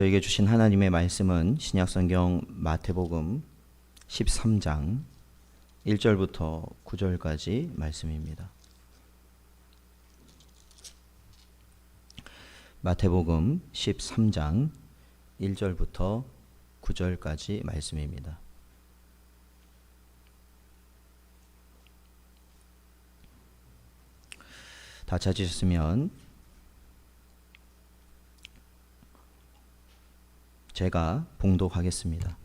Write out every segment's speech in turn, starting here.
저에게 주신 하나님의 말씀은 신약성경 마태복음 13장 1절부터 9절까지 말씀입니다. 마태복음 13장 1절부터 9절까지 말씀입니다. 다 찾으셨으면 제가 봉독하겠습니다.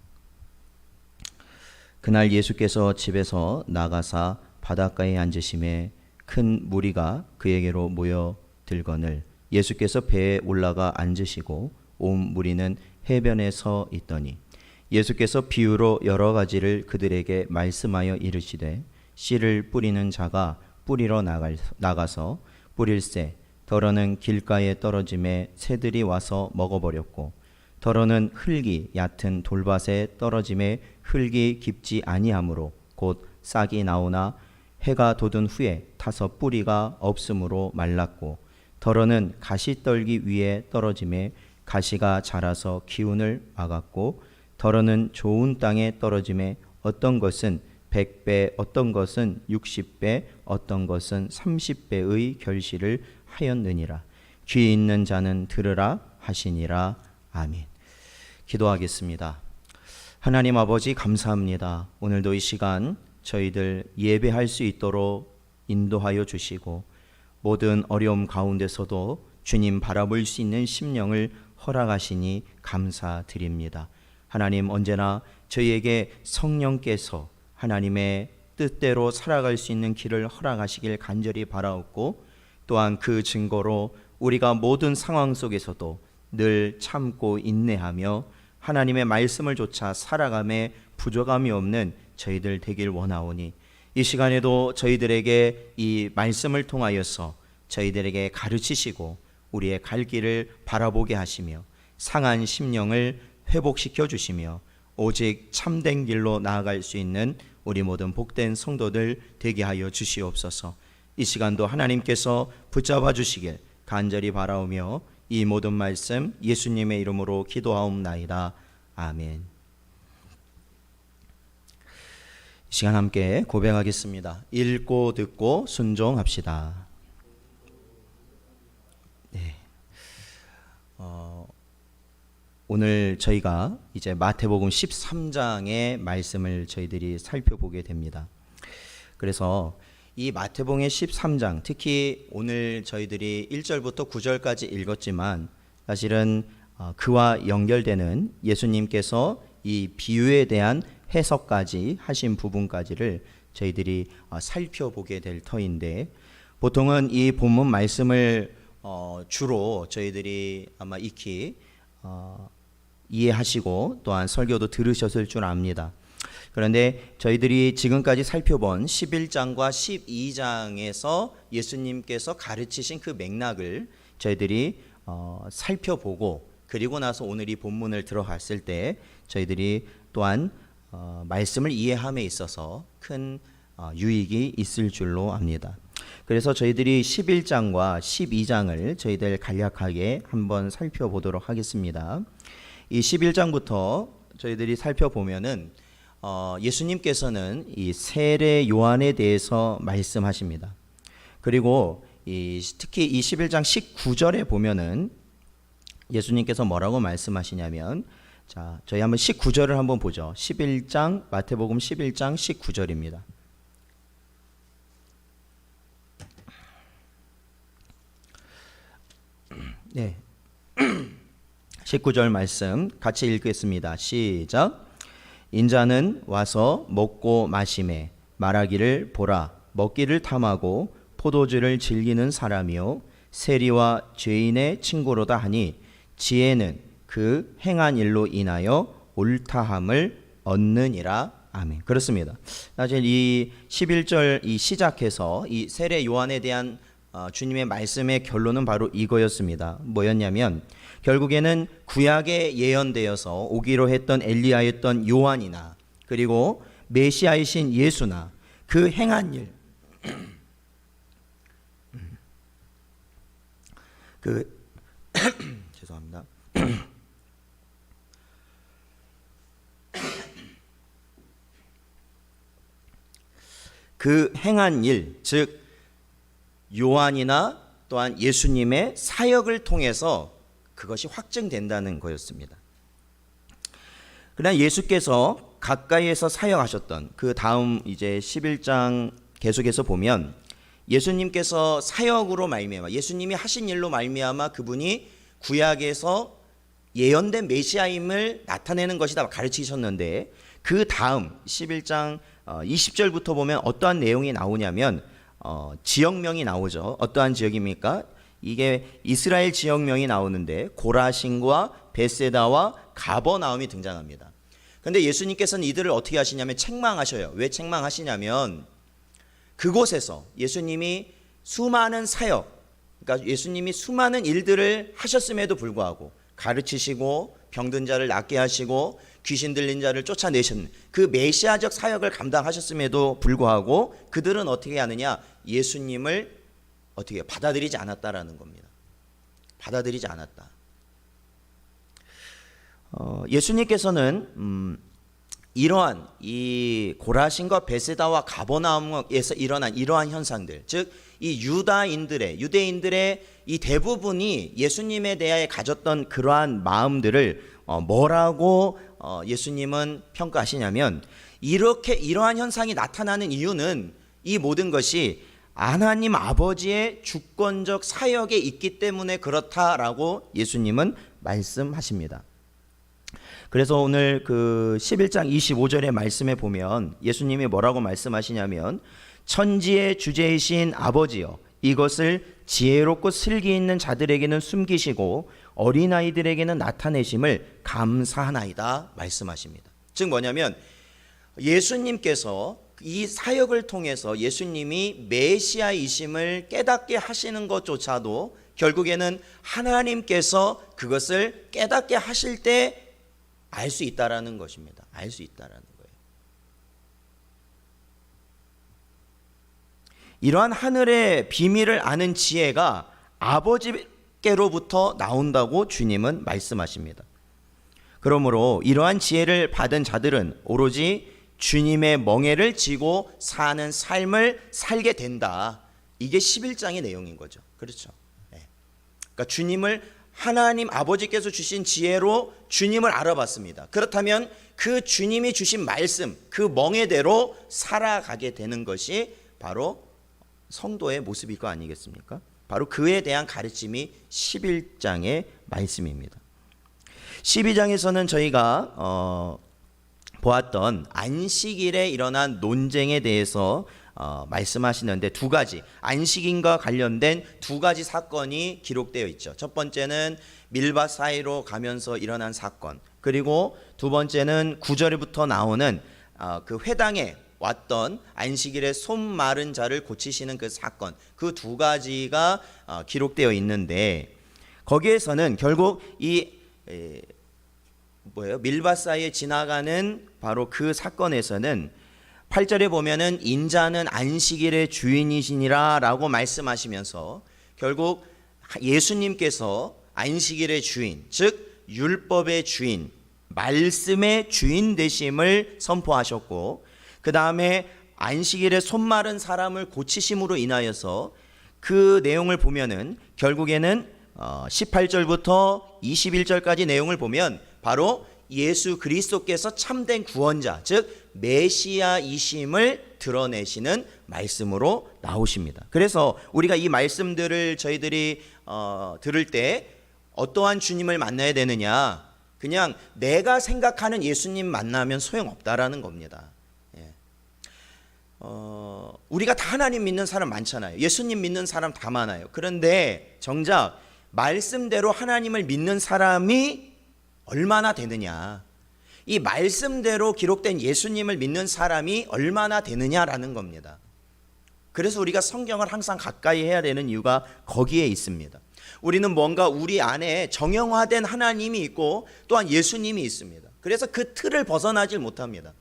그날 예수께서 집에서 나가사 바닷가에 앉으심에 큰 무리가 그에게로 모여들거늘 예수께서 배에 올라가 앉으시고 온 무리는 해변에 서 있더니 예수께서 비유로 여러 가지를 그들에게 말씀하여 이르시되 씨를 뿌리는 자가 뿌리러 나가서 뿌릴새 더러는 길가에 떨어짐에 새들이 와서 먹어버렸고 더러는 흙이 얕은 돌밭에 떨어짐에 흙이 깊지 아니하므로 곧 싹이 나오나 해가 돋은 후에 타서 뿌리가 없으므로 말랐고 더러는 가시떨기 위에 떨어짐에 가시가 자라서 기운을 막았고 더러는 좋은 땅에 떨어짐에 어떤 것은 100배 어떤 것은 60배 어떤 것은 30배의 결실을 하였느니라. 귀 있는 자는 들으라 하시니라. 아멘. 기도하겠습니다. 하나님 아버지 감사합니다. 오늘도 이 시간 저희들 예배할 수 있도록 인도하여 주시고 모든 어려움 가운데서도 주님 바라볼 수 있는 심령을 허락하시니 감사드립니다. 하나님 언제나 저희에게 성령께서 하나님의 뜻대로 살아갈 수 있는 길을 허락하시길 간절히 바라옵고 또한 그 증거로 우리가 모든 상황 속에서도 늘 참고 인내하며 하나님의 말씀을 좇아 살아감에 부족함이 없는 저희들 되길 원하오니 이 시간에도 저희들에게 이 말씀을 통하여서 저희들에게 가르치시고 우리의 갈 길을 바라보게 하시며 상한 심령을 회복시켜 주시며 오직 참된 길로 나아갈 수 있는 우리 모든 복된 성도들 되게 하여 주시옵소서. 이 시간도 하나님께서 붙잡아 주시길 간절히 바라오며 이 모든 말씀 예수님의 이름으로 기도하옵나이다. 아멘. 이 시간 함께 고백하겠습니다. 읽고 듣고 순종합시다. 네. 오늘 저희가 이제 마태복음 13장의 말씀을 저희들이 살펴보게 됩니다. 그래서 이 마태복음 13장 특히 오늘 저희들이 1절부터 9절까지 읽었지만 사실은 그와 연결되는 예수님께서 이 비유에 대한 해석까지 하신 부분까지를 저희들이 살펴보게 될 터인데 보통은 이 본문 말씀을 주로 저희들이 아마 익히 이해하시고 또한 설교도 들으셨을 줄 압니다. 그런데 저희들이 지금까지 살펴본 11장과 12장에서 예수님께서 가르치신 그 맥락을 저희들이 살펴보고 그리고 나서 오늘 이 본문을 들어갔을 때 저희들이 또한 말씀을 이해함에 있어서 큰 유익이 있을 줄로 압니다. 그래서 저희들이 11장과 12장을 저희들 간략하게 한번 살펴보도록 하겠습니다. 이 11장부터 저희들이 살펴보면은 예수님께서는 이 세례 요한에 대해서 말씀하십니다. 그리고 특히 이 11장 19절에 보면은 예수님께서 뭐라고 말씀하시냐면 자, 저희 한번 19절을 한번 보죠. 11장 마태복음 11장 19절입니다. 네. 19절 말씀 같이 읽겠습니다. 시작. 인자는 와서 먹고 마시매 말하기를 보라 먹기를 탐하고 포도주를 즐기는 사람이요 세리와 죄인의 친구로다 하니 지혜는 그 행한 일로 인하여 옳다함을 얻느니라. 아멘. 그렇습니다. 사실 이 11절 이 시작해서 이 세례 요한에 대한 주님의 말씀의 결론은 바로 이거였습니다. 뭐였냐면 결국에는 구약에 예언되어서 오기로 했던 엘리야였던 요한이나 그리고 메시아이신 예수나 그 행한 일 죄송합니다. 그 행한 일, 즉 요한이나 또한 예수님의 사역을 통해서 그것이 확증된다는 거였습니다. 그러나 예수께서 가까이에서 사역하셨던 그 다음 이제 11장 계속해서 보면 예수님께서 사역으로 말미암아, 예수님이 하신 일로 말미암아 그분이 구약에서 예언된 메시아임을 나타내는 것이다 가르치셨는데, 그 다음 11장 20절부터 보면 어떠한 내용이 나오냐면 지역명이 나오죠. 어떠한 지역입니까? 이게 이스라엘 지역명이 나오는데 고라신과 베세다와 가버나움이 등장합니다. 그런데 예수님께서는 이들을 어떻게 하시냐면 책망하셔요. 왜 책망하시냐면 그곳에서 예수님이 수많은 사역, 그러니까 예수님이 수많은 일들을 하셨음에도 불구하고 가르치시고 병든 자를 낫게 하시고 귀신 들린 자를 쫓아내신 그 메시아적 사역을 감당하셨음에도 불구하고 그들은 어떻게 하느냐? 예수님을 어떻게 받아들이지 않았다라는 겁니다. 받아들이지 않았다. 예수님께서는 이러한 이 고라신과 베세다와 가버나움에서 일어난 이러한 현상들, 즉 이 유대인들의 이 대부분이 예수님에 대하여 가졌던 그러한 마음들을 뭐라고 예수님은 평가하시냐면, 이러한 현상이 나타나는 이유는 이 모든 것이 하나님 아버지의 주권적 사역에 있기 때문에 그렇다라고 예수님은 말씀하십니다. 그래서 오늘 그 11장 25절의 말씀에 보면 예수님이 뭐라고 말씀하시냐면, 천지의 주제이신 아버지여, 이것을 지혜롭고 슬기 있는 자들에게는 숨기시고 어린아이들에게는 나타내심을 감사하나이다 말씀하십니다. 즉 뭐냐면 예수님께서 이 사역을 통해서 예수님이 메시아이심을 깨닫게 하시는 것조차도 결국에는 하나님께서 그것을 깨닫게 하실 때 알 수 있다라는 것입니다. 알 수 있다라는 거예요. 이러한 하늘의 비밀을 아는 지혜가 아버지께로부터 나온다고 주님은 말씀하십니다. 그러므로 이러한 지혜를 받은 자들은 오로지 주님의 멍에를 지고 사는 삶을 살게 된다. 이게 11장의 내용인 거죠. 그렇죠. 그러니까 주님을 하나님 아버지께서 주신 지혜로 주님을 알아봤습니다. 그렇다면 그 주님이 주신 말씀, 그 멍에대로 살아가게 되는 것이 바로 성도의 모습일 거 아니겠습니까? 바로 그에 대한 가르침이 11장의 말씀입니다. 12장에서는 저희가 보았던 안식일에 일어난 논쟁에 대해서 말씀하시는데 두 가지, 안식일과 관련된 두 가지 사건이 기록되어 있죠. 첫 번째는 밀바 사이로 가면서 일어난 사건, 그리고 두 번째는 9절부터 나오는 그 회당에 왔던 안식일에 손 마른 자를 고치시는 그 사건, 그 두 가지가 기록되어 있는데, 거기에서는 결국 이 밀바 사이에 지나가는 바로 그 사건에서는 8절에 보면은 인자는 안식일의 주인이시니라 라고 말씀하시면서 결국 예수님께서 안식일의 주인, 즉 율법의 주인, 말씀의 주인 되심을 선포하셨고, 그 다음에 안식일에 손 마른 사람을 고치심으로 인하여서 그 내용을 보면은 결국에는 18절부터 21절까지 내용을 보면 바로 예수 그리스도께서 참된 구원자, 즉 메시아이심을 드러내시는 말씀으로 나오십니다. 그래서 우리가 이 말씀들을 저희들이 들을 때 어떠한 주님을 만나야 되느냐, 그냥 내가 생각하는 예수님 만나면 소용없다라는 겁니다. 우리가 다 하나님 믿는 사람 많잖아요. 예수님 믿는 사람 다 많아요. 그런데 정작 말씀대로 하나님을 믿는 사람이 얼마나 되느냐, 이 말씀대로 기록된 예수님을 믿는 사람이 얼마나 되느냐라는 겁니다. 그래서 우리가 성경을 항상 가까이 해야 되는 이유가 거기에 있습니다. 우리는 뭔가 우리 안에 정형화된 하나님이 있고 또한 예수님이 있습니다. 그래서 그 틀을 벗어나질 못합니다.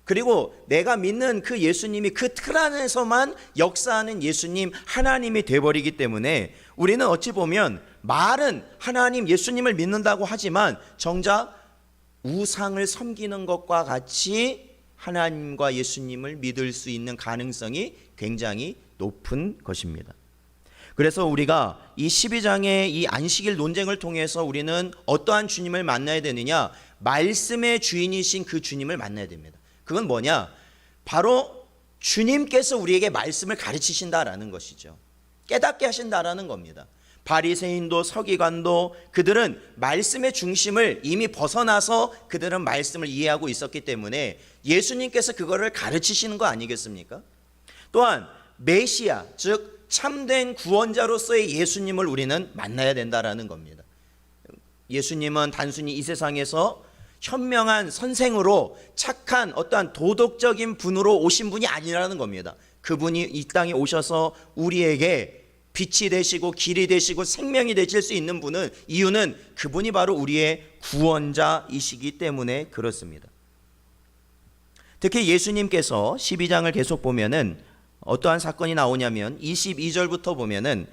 그리고 내가 믿는 그 예수님이 그 틀 안에서만 역사하는 예수님, 하나님이 돼버리기 때문에 우리는 어찌 보면 말은 하나님, 예수님을 믿는다고 하지만 정작 우상을 섬기는 것과 같이 하나님과 예수님을 믿을 수 있는 가능성이 굉장히 높은 것입니다. 그래서 우리가 이 12장의 이 안식일 논쟁을 통해서 우리는 어떠한 주님을 만나야 되느냐? 말씀의 주인이신 그 주님을 만나야 됩니다. 그건 뭐냐? 바로 주님께서 우리에게 말씀을 가르치신다라는 것이죠. 깨닫게 하신다라는 겁니다. 바리새인도 서기관도 그들은 말씀의 중심을 이미 벗어나서 그들은 말씀을 이해하고 있었기 때문에 예수님께서 그거를 가르치시는 거 아니겠습니까? 또한 메시아, 즉 참된 구원자로서의 예수님을 우리는 만나야 된다라는 겁니다. 예수님은 단순히 이 세상에서 현명한 선생으로 착한 어떠한 도덕적인 분으로 오신 분이 아니라는 겁니다. 그분이 이 땅에 오셔서 우리에게 빛이 되시고 길이 되시고 생명이 되실 수 있는 분은 이유는 그분이 바로 우리의 구원자이시기 때문에 그렇습니다. 특히 예수님께서 12장을 계속 보면은 어떠한 사건이 나오냐면 22절부터 보면은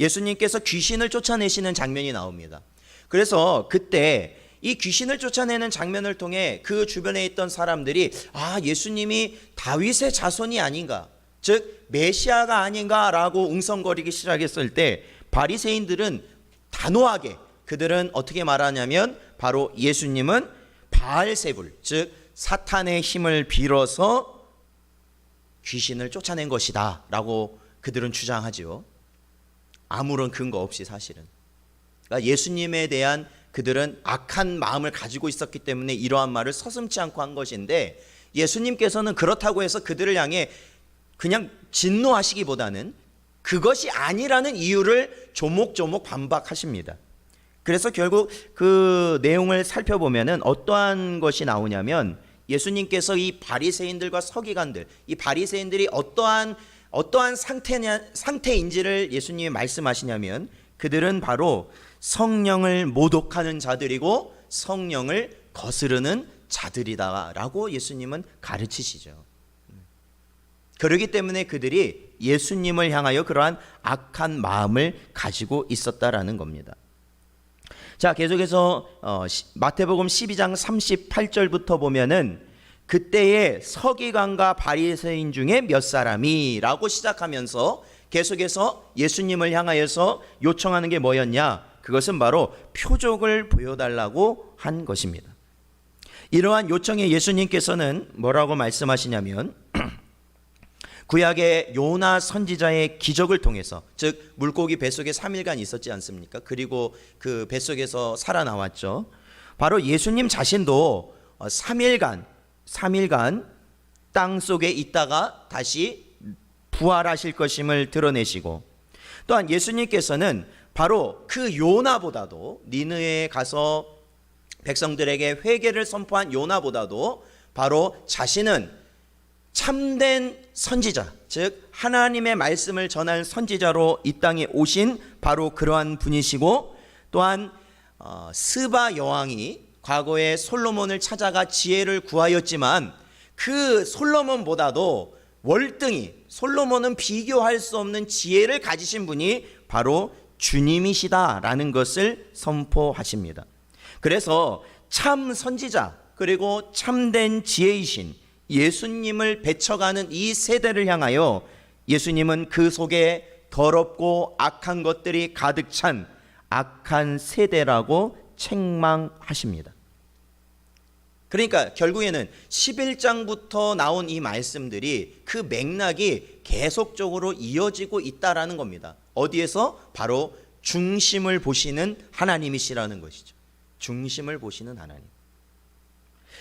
예수님께서 귀신을 쫓아내시는 장면이 나옵니다. 그래서 그때 이 귀신을 쫓아내는 장면을 통해 그 주변에 있던 사람들이 예수님이 다윗의 자손이 아닌가, 즉 메시아가 아닌가라고 웅성거리기 시작했을 때 바리새인들은 단호하게 그들은 어떻게 말하냐면 바로 예수님은 바알세불, 즉 사탄의 힘을 빌어서 귀신을 쫓아낸 것이다 라고 그들은 주장하죠. 아무런 근거 없이 사실은. 그러니까 예수님에 대한 그들은 악한 마음을 가지고 있었기 때문에 이러한 말을 서슴지 않고 한 것인데, 예수님께서는 그렇다고 해서 그들을 향해 그냥 진노하시기보다는 그것이 아니라는 이유를 조목조목 반박하십니다. 그래서 결국 그 내용을 살펴보면은 어떠한 것이 나오냐면 예수님께서 이 바리새인들과 서기관들, 이 바리새인들이 어떠한 상태인지를 예수님이 말씀하시냐면 그들은 바로 성령을 모독하는 자들이고 성령을 거스르는 자들이다라고 예수님은 가르치시죠. 그렇기 때문에 그들이 예수님을 향하여 그러한 악한 마음을 가지고 있었다라는 겁니다. 자, 계속해서 마태복음 12장 38절부터 보면은 그때의 서기관과 바리새인 중에 몇 사람이라고 시작하면서 계속해서 예수님을 향하여서 요청하는 게 뭐였냐? 그것은 바로 표적을 보여달라고 한 것입니다. 이러한 요청에 예수님께서는 뭐라고 말씀하시냐면 구약의 요나 선지자의 기적을 통해서, 즉 물고기 뱃속에 3일간 있었지 않습니까? 그리고 그 뱃속에서 살아나왔죠. 바로 예수님 자신도 3일간 땅 속에 있다가 다시 부활하실 것임을 드러내시고, 또한 예수님께서는 바로 그 요나보다도, 니느웨에 가서 백성들에게 회개를 선포한 요나보다도 바로 자신은 참된 선지자, 즉 하나님의 말씀을 전할 선지자로 이 땅에 오신 바로 그러한 분이시고, 또한 스바 여왕이 과거에 솔로몬을 찾아가 지혜를 구하였지만 그 솔로몬보다도 월등히, 솔로몬은 비교할 수 없는 지혜를 가지신 분이 바로 주님이시다라는 것을 선포하십니다. 그래서 참 선지자 그리고 참된 지혜이신 예수님을 배쳐가는 이 세대를 향하여 예수님은 그 속에 더럽고 악한 것들이 가득 찬 악한 세대라고 책망하십니다. 그러니까 결국에는 11장부터 나온 이 말씀들이 그 맥락이 계속적으로 이어지고 있다라는 겁니다. 어디에서? 바로 중심을 보시는 하나님이시라는 것이죠. 중심을 보시는 하나님.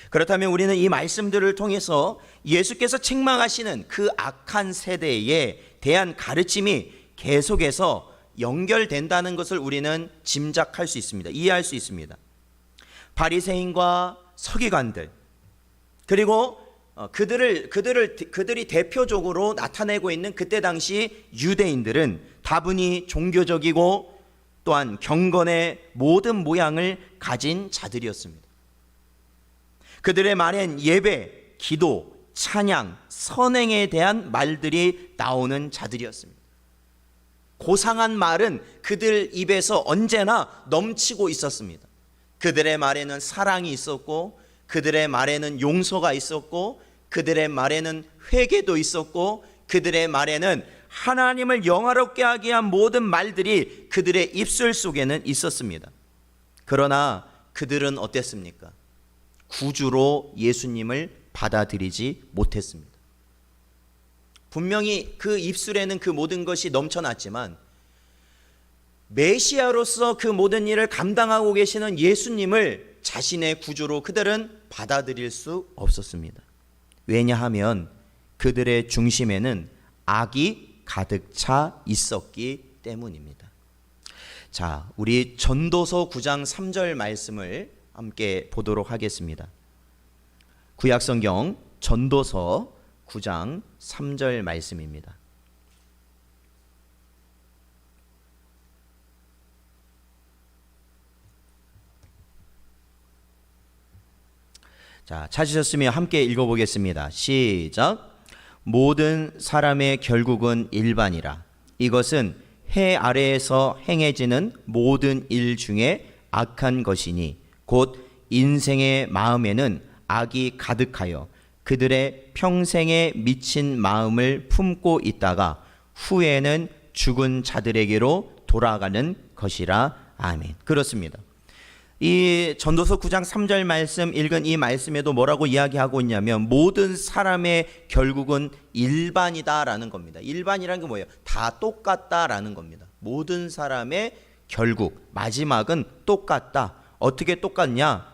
그렇다면 우리는 이 말씀들을 통해서 예수께서 책망하시는 그 악한 세대에 대한 가르침이 계속해서 연결된다는 것을 우리는 짐작할 수 있습니다. 이해할 수 있습니다. 바리새인과 서기관들, 그리고 그들이 대표적으로 나타내고 있는 그때 당시 유대인들은 다분히 종교적이고 또한 경건의 모든 모양을 가진 자들이었습니다. 그들의 말엔 예배, 기도, 찬양, 선행에 대한 말들이 나오는 자들이었습니다. 고상한 말은 그들 입에서 언제나 넘치고 있었습니다. 그들의 말에는 사랑이 있었고, 그들의 말에는 용서가 있었고, 그들의 말에는 회개도 있었고 그들의 말에는 하나님을 영화롭게 하게 한 모든 말들이 그들의 입술 속에는 있었습니다. 그러나 그들은 어땠습니까? 구주로 예수님을 받아들이지 못했습니다. 분명히 그 입술에는 그 모든 것이 넘쳐났지만 메시아로서 그 모든 일을 감당하고 계시는 예수님을 자신의 구주로 그들은 받아들일 수 없었습니다. 왜냐하면 그들의 중심에는 악이 가득 차 있었기 때문입니다. 자, 우리 전도서 9장 3절 말씀을 함께 보도록 하겠습니다. 구약성경 전도서 9장 3절 말씀입니다. 자, 찾으셨으면 함께 읽어보겠습니다. 시작. 모든 사람의 결국은 일반이라. 이것은 해 아래에서 행해지는 모든 일 중에 악한 것이니 곧 인생의 마음에는 악이 가득하여 그들의 평생에 미친 마음을 품고 있다가 후에는 죽은 자들에게로 돌아가는 것이라. 아멘. 그렇습니다. 이 전도서 9장 3절 말씀 읽은 이 말씀에도 뭐라고 이야기하고 있냐면 모든 사람의 결국은 일반이다라는 겁니다. 일반이라는 게 뭐예요? 다 똑같다라는 겁니다. 모든 사람의 결국 마지막은 똑같다. 어떻게 똑같냐?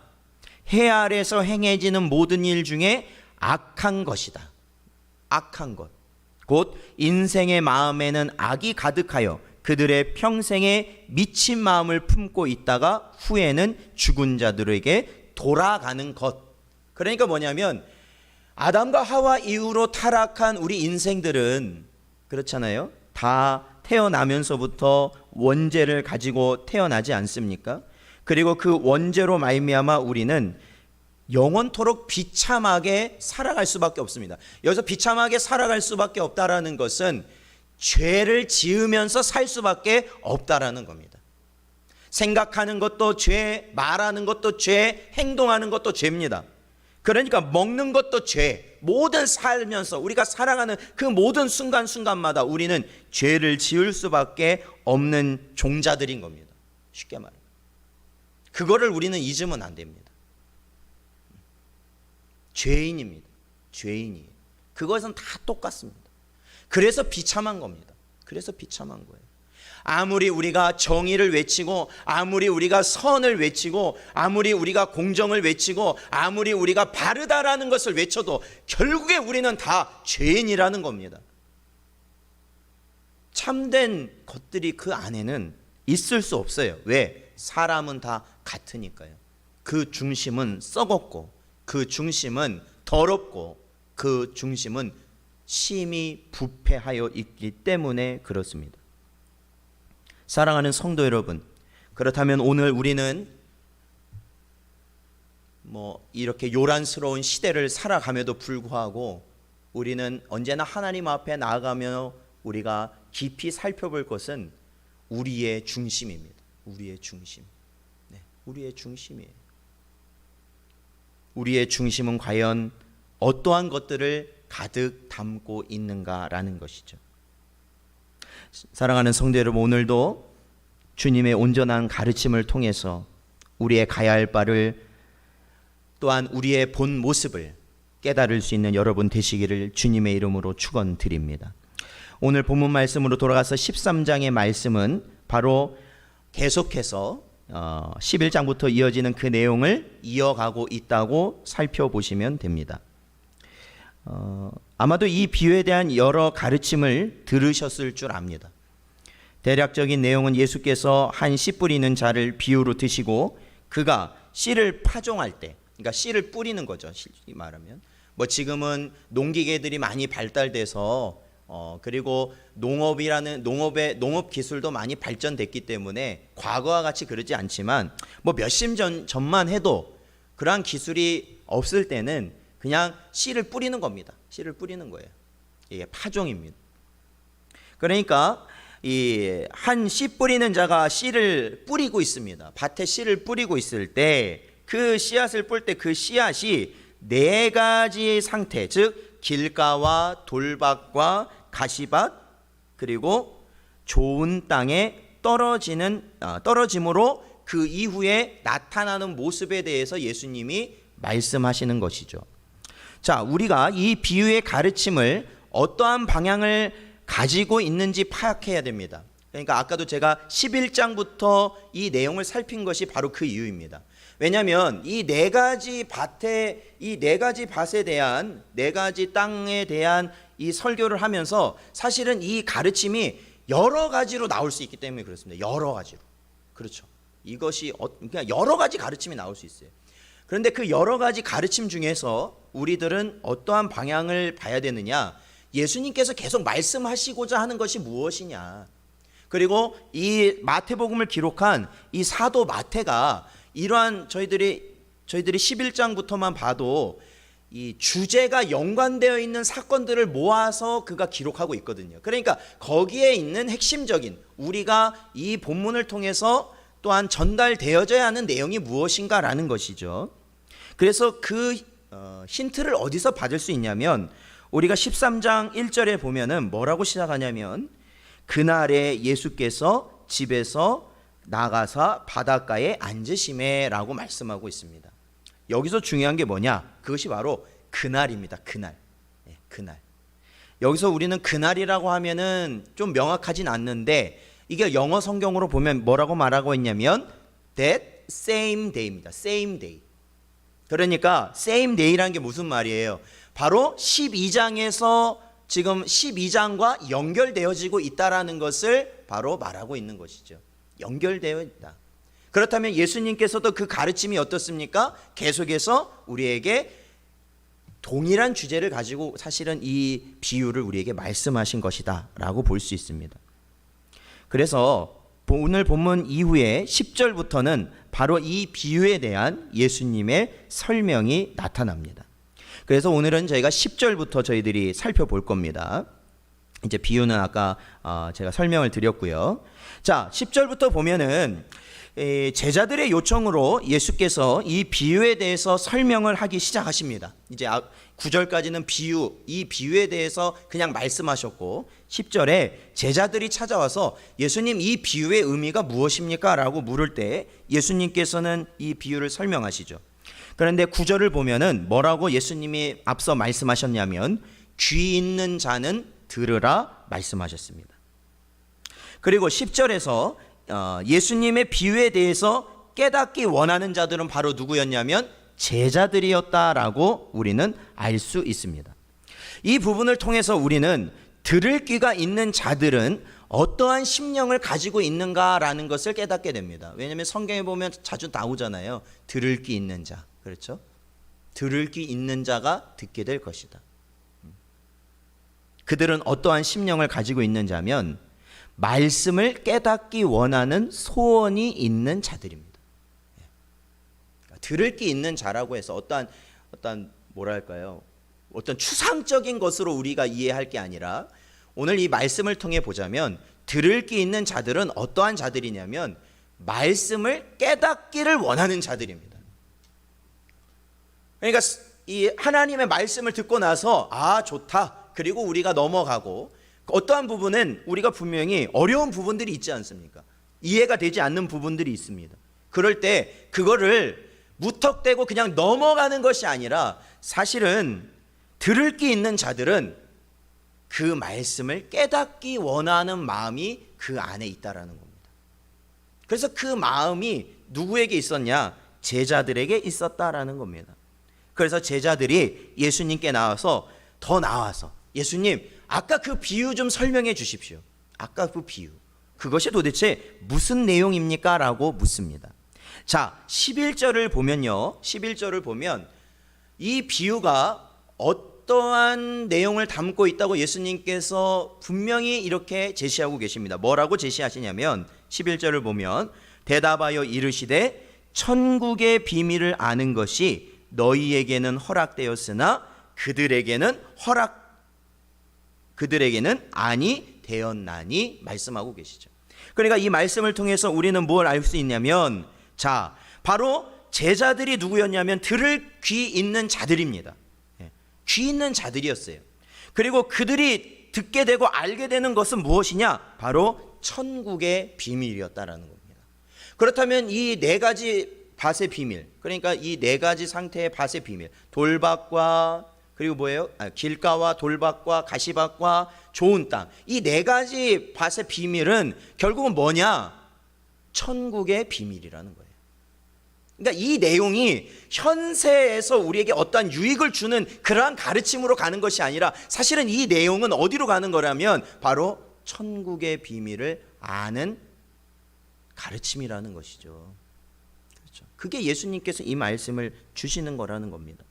해 아래서 행해지는 모든 일 중에 악한 것이다. 악한 것. 곧 인생의 마음에는 악이 가득하여 그들의 평생에 미친 마음을 품고 있다가 후에는 죽은 자들에게 돌아가는 것. 그러니까 뭐냐면 아담과 하와 이후로 타락한 우리 인생들은 그렇잖아요. 다 태어나면서부터 원죄를 가지고 태어나지 않습니까? 그리고 그 원죄로 말미암아 우리는 영원토록 비참하게 살아갈 수밖에 없습니다. 여기서 비참하게 살아갈 수밖에 없다라는 것은 죄를 지으면서 살 수밖에 없다라는 겁니다. 생각하는 것도 죄, 말하는 것도 죄, 행동하는 것도 죄입니다. 그러니까 먹는 것도 죄, 모든 살면서 우리가 살아가는 그 모든 순간순간마다 우리는 죄를 지을 수밖에 없는 종자들인 겁니다. 쉽게 말하면. 그거를 우리는 잊으면 안 됩니다. 죄인입니다. 죄인이에요. 그것은 다 똑같습니다. 그래서 비참한 겁니다. 그래서 비참한 거예요. 아무리 우리가 정의를 외치고 아무리 우리가 선을 외치고 아무리 우리가 공정을 외치고 아무리 우리가 바르다라는 것을 외쳐도 결국에 우리는 다 죄인이라는 겁니다. 참된 것들이 그 안에는 있을 수 없어요. 왜? 사람은 다 같으니까요. 그 중심은 썩었고 그 중심은 더럽고 그 중심은 심히 부패하여 있기 때문에 그렇습니다. 사랑하는 성도 여러분, 그렇다면 오늘 우리는 이렇게 요란스러운 시대를 살아감에도 불구하고 우리는 언제나 하나님 앞에 나아가며 우리가 깊이 살펴볼 것은 우리의 중심입니다. 우리의 중심. 네, 우리의 중심이에요. 우리의 중심은 과연 어떠한 것들을 가득 담고 있는가라는 것이죠. 사랑하는 성도 여러분, 오늘도 주님의 온전한 가르침을 통해서 우리의 가야 할 바를 또한 우리의 본 모습을 깨달을 수 있는 여러분 되시기를 주님의 이름으로 축원드립니다. 오늘 본문 말씀으로 돌아가서 13장의 말씀은 바로 계속해서 11장부터 이어지는 그 내용을 이어가고 있다고 살펴보시면 됩니다. 아마도 이 비유에 대한 여러 가르침을 들으셨을 줄 압니다. 대략적인 내용은 예수께서 한 씨 뿌리는 자를 비유로 드시고 그가 씨를 파종할 때, 그러니까 씨를 뿌리는 거죠. 실히 말하면 지금은 농기계들이 많이 발달돼서 그리고 농업 기술도 많이 발전됐기 때문에 과거와 같이 그러지 않지만 몇십 년 전만 해도 그러한 기술이 없을 때는 그냥 씨를 뿌리는 겁니다. 씨를 뿌리는 거예요. 이게 파종입니다. 그러니까 이 한 씨 뿌리는 자가 씨를 뿌리고 있습니다. 밭에 씨를 뿌리고 있을 때 그 씨앗을 뿔 때 그 씨앗이 네 가지의 상태, 즉 길가와 돌밭과 가시밭 그리고 좋은 땅에 떨어짐으로 그 이후에 나타나는 모습에 대해서 예수님이 말씀하시는 것이죠. 자, 우리가 이 비유의 가르침을 어떠한 방향을 가지고 있는지 파악해야 됩니다. 그러니까 아까도 제가 11장부터 이 내용을 살핀 것이 바로 그 이유입니다. 왜냐하면 이 네 가지 밭에 대한 네 가지 땅에 대한 이 설교를 하면서 사실은 이 가르침이 여러 가지로 나올 수 있기 때문에 그렇습니다. 여러 가지로. 그렇죠. 이것이 그냥 여러 가지 가르침이 나올 수 있어요. 그런데 그 여러 가지 가르침 중에서 우리들은 어떠한 방향을 봐야 되느냐? 예수님께서 계속 말씀하시고자 하는 것이 무엇이냐? 그리고 이 마태복음을 기록한 이 사도 마태가 이러한 저희들이 11장부터만 봐도 이 주제가 연관되어 있는 사건들을 모아서 그가 기록하고 있거든요. 그러니까 거기에 있는 핵심적인 우리가 이 본문을 통해서 또한 전달되어져야 하는 내용이 무엇인가라는 것이죠. 그래서 그 힌트를 어디서 받을 수 있냐면 우리가 13장 1절에 보면은 뭐라고 시작하냐면 그날에 예수께서 집에서 나가사 바닷가에 앉으시매라고 말씀하고 있습니다. 여기서 중요한 게 뭐냐? 그것이 바로 그날입니다. 그날. 네, 그날. 여기서 우리는 그날이라고 하면은 좀 명확하진 않는데 이게 영어 성경으로 보면 뭐라고 말하고 있냐면 that same day입니다. same day. 그러니까 same day라는 게 무슨 말이에요? 바로 12장에서 지금 12장과 연결되어지고 있다라는 것을 바로 말하고 있는 것이죠. 연결되어 있다. 그렇다면 예수님께서도 그 가르침이 어떻습니까? 계속해서 우리에게 동일한 주제를 가지고 사실은 이 비유를 우리에게 말씀하신 것이다 라고 볼 수 있습니다. 그래서 오늘 본문 이후에 10절부터는 바로 이 비유에 대한 예수님의 설명이 나타납니다. 그래서 오늘은 저희가 10절부터 저희들이 살펴볼 겁니다. 이제 비유는 아까 제가 설명을 드렸고요. 자, 10절부터 보면은 제자들의 요청으로 예수께서 이 비유에 대해서 설명을 하기 시작하십니다. 이제 9절까지는 이 비유에 대해서 그냥 말씀하셨고 10절에 제자들이 찾아와서 예수님 이 비유의 의미가 무엇입니까? 라고 물을 때 예수님께서는 이 비유를 설명하시죠. 그런데 9절을 보면은 뭐라고 예수님이 앞서 말씀하셨냐면 귀 있는 자는 들으라 말씀하셨습니다. 그리고 10절에서 예수님의 비유에 대해서 깨닫기 원하는 자들은 바로 누구였냐면 제자들이었다라고 우리는 알 수 있습니다. 이 부분을 통해서 우리는 들을 귀가 있는 자들은 어떠한 심령을 가지고 있는가라는 것을 깨닫게 됩니다. 왜냐하면 성경에 보면 자주 나오잖아요. 들을 귀 있는 자. 그렇죠? 들을 귀 있는 자가 듣게 될 것이다. 그들은 어떠한 심령을 가지고 있는 자면 말씀을 깨닫기 원하는 소원이 있는 자들입니다. 들을 귀 있는 자라고 해서 어떠한 뭐랄까요? 어떤 추상적인 것으로 우리가 이해할 게 아니라 오늘 이 말씀을 통해 보자면 들을 귀 있는 자들은 어떠한 자들이냐면 말씀을 깨닫기를 원하는 자들입니다. 그러니까 이 하나님의 말씀을 듣고 나서 좋다. 그리고 우리가 넘어가고 어떠한 부분은 우리가 분명히 어려운 부분들이 있지 않습니까? 이해가 되지 않는 부분들이 있습니다. 그럴 때 그거를 무턱대고 그냥 넘어가는 것이 아니라 사실은 들을 귀 있는 자들은 그 말씀을 깨닫기 원하는 마음이 그 안에 있다라는 겁니다. 그래서 그 마음이 누구에게 있었냐? 제자들에게 있었다라는 겁니다. 그래서 제자들이 예수님께 나와서 예수님 아까 그 비유 좀 설명해 주십시오. 아까 그 비유 그것이 도대체 무슨 내용입니까? 라고 묻습니다. 자, 11절을 보면 이 비유가 어떠한 내용을 담고 있다고 예수님께서 분명히 이렇게 제시하고 계십니다. 뭐라고 제시하시냐면 11절을 보면 대답하여 이르시되 천국의 비밀을 아는 것이 너희에게는 허락되었으나 그들에게는 아니 되었나니 말씀하고 계시죠. 그러니까 이 말씀을 통해서 우리는 뭘 알 수 있냐면 바로 제자들이 누구였냐면 들을 귀 있는 자들입니다. 귀 있는 자들이었어요. 그리고 그들이 듣게 되고 알게 되는 것은 무엇이냐? 바로 천국의 비밀이었다라는 겁니다. 그렇다면 이 네 가지 밭의 비밀, 그러니까 이 네 가지 상태의 밭의 비밀, 돌밭과 그리고 뭐예요? 길가와 돌밭과 가시밭과 좋은 땅, 이 네 가지 밭의 비밀은 결국은 뭐냐? 천국의 비밀이라는 거예요. 그러니까 이 내용이 현세에서 우리에게 어떠한 유익을 주는 그러한 가르침으로 가는 것이 아니라 사실은 이 내용은 어디로 가는 거라면 바로 천국의 비밀을 아는 가르침이라는 것이죠. 그렇죠. 그게 예수님께서 이 말씀을 주시는 거라는 겁니다.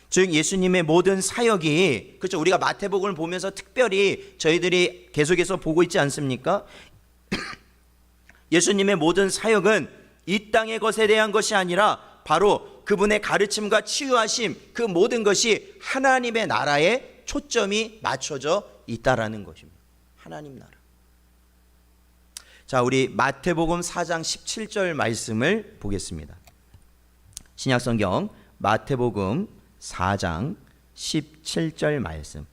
즉 예수님의 모든 사역이, 그렇죠, 우리가 마태복음을 보면서 특별히 저희들이 계속해서 보고 있지 않습니까? 예수님의 모든 사역은 이 땅의 것에 대한 것이 아니라 바로 그분의 가르침과 치유하심, 그 모든 것이 하나님의 나라에 초점이 맞춰져 있다라는 것입니다. 하나님 나라. 자, 우리 마태복음 4장 17절 말씀을 보겠습니다. 신약성경 마태복음 4장 17절 말씀.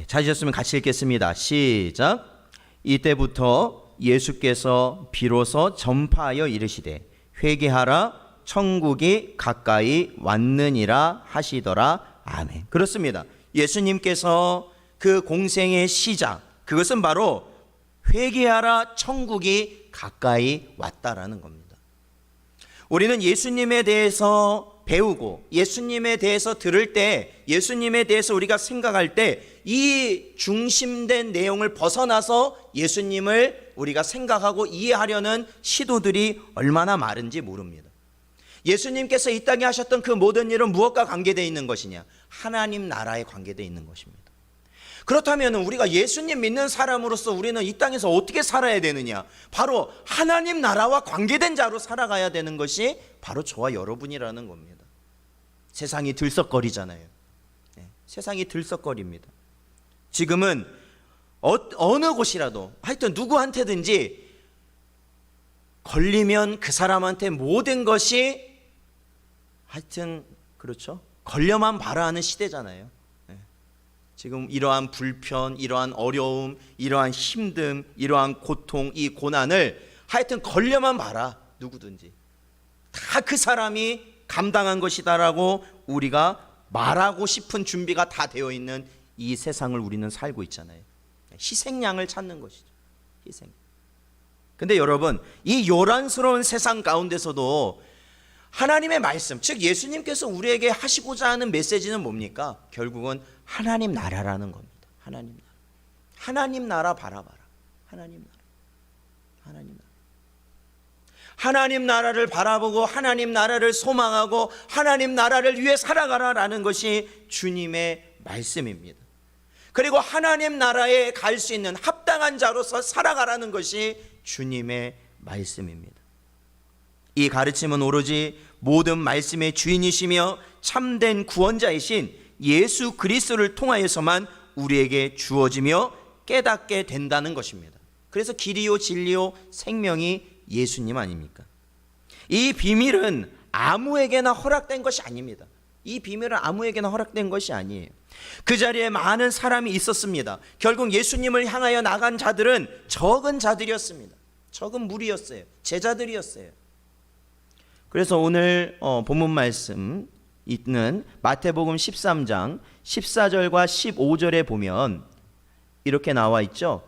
찾으셨으면 같이 읽겠습니다. 시작. 이때부터 예수께서 비로소 전파하여 이르시되 회개하라 천국이 가까이 왔느니라 하시더라. 아멘. 그렇습니다. 예수님께서 그 공생의 시작, 그것은 바로 회개하라 천국이 가까이 왔다라는 겁니다. 우리는 예수님에 대해서 배우고 예수님에 대해서 들을 때, 예수님에 대해서 우리가 생각할 때 이 중심된 내용을 벗어나서 예수님을 우리가 생각하고 이해하려는 시도들이 얼마나 많은지 모릅니다. 예수님께서 이 땅에 하셨던 그 모든 일은 무엇과 관계되어 있는 것이냐? 하나님 나라에 관계되어 있는 것입니다. 그렇다면 우리가 예수님 믿는 사람으로서 우리는 이 땅에서 어떻게 살아야 되느냐? 바로 하나님 나라와 관계된 자로 살아가야 되는 것이 바로 저와 여러분이라는 겁니다. 세상이 들썩거리잖아요. 세상이 들썩거립니다. 지금은 어느 곳이라도 하여튼 누구한테든지 걸리면 그 사람한테 모든 것이 하여튼 그렇죠, 걸려만 봐라 하는 시대잖아요. 지금 이러한 불편, 이러한 어려움, 이러한 힘듦, 이러한 고통, 이 고난을 하여튼 걸려만 봐라, 누구든지 다 그 사람이 감당한 것이다라고 우리가 말하고 싶은 준비가 다 되어 있는 이 세상을 우리는 살고 있잖아요. 희생양을 찾는 것이죠. 희생. 근데 여러분, 이 요란스러운 세상 가운데서도 하나님의 말씀, 즉 예수님께서 우리에게 하시고자 하는 메시지는 뭡니까? 결국은 하나님 나라라는 겁니다. 하나님 나라. 하나님 나라 바라봐라. 하나님 나라. 하나님 나라. 하나님 나라를 바라보고 하나님 나라를 소망하고 하나님 나라를 위해 살아가라라는 것이 주님의 말씀입니다. 그리고 하나님 나라에 갈 수 있는 합당한 자로서 살아가라는 것이 주님의 말씀입니다. 이 가르침은 오로지 모든 말씀의 주인이시며 참된 구원자이신 예수 그리스도를 통하여서만 우리에게 주어지며 깨닫게 된다는 것입니다. 그래서 길이요 진리요 생명이 예수님 아닙니까? 이 비밀은 아무에게나 허락된 것이 아닙니다. 이 비밀은 아무에게나 허락된 것이 아니에요. 그 자리에 많은 사람이 있었습니다. 결국 예수님을 향하여 나간 자들은 적은 자들이었습니다. 적은 무리였어요. 제자들이었어요. 그래서 오늘 본문 말씀 있는 마태복음 13장 14절과 15절에 보면 이렇게 나와 있죠.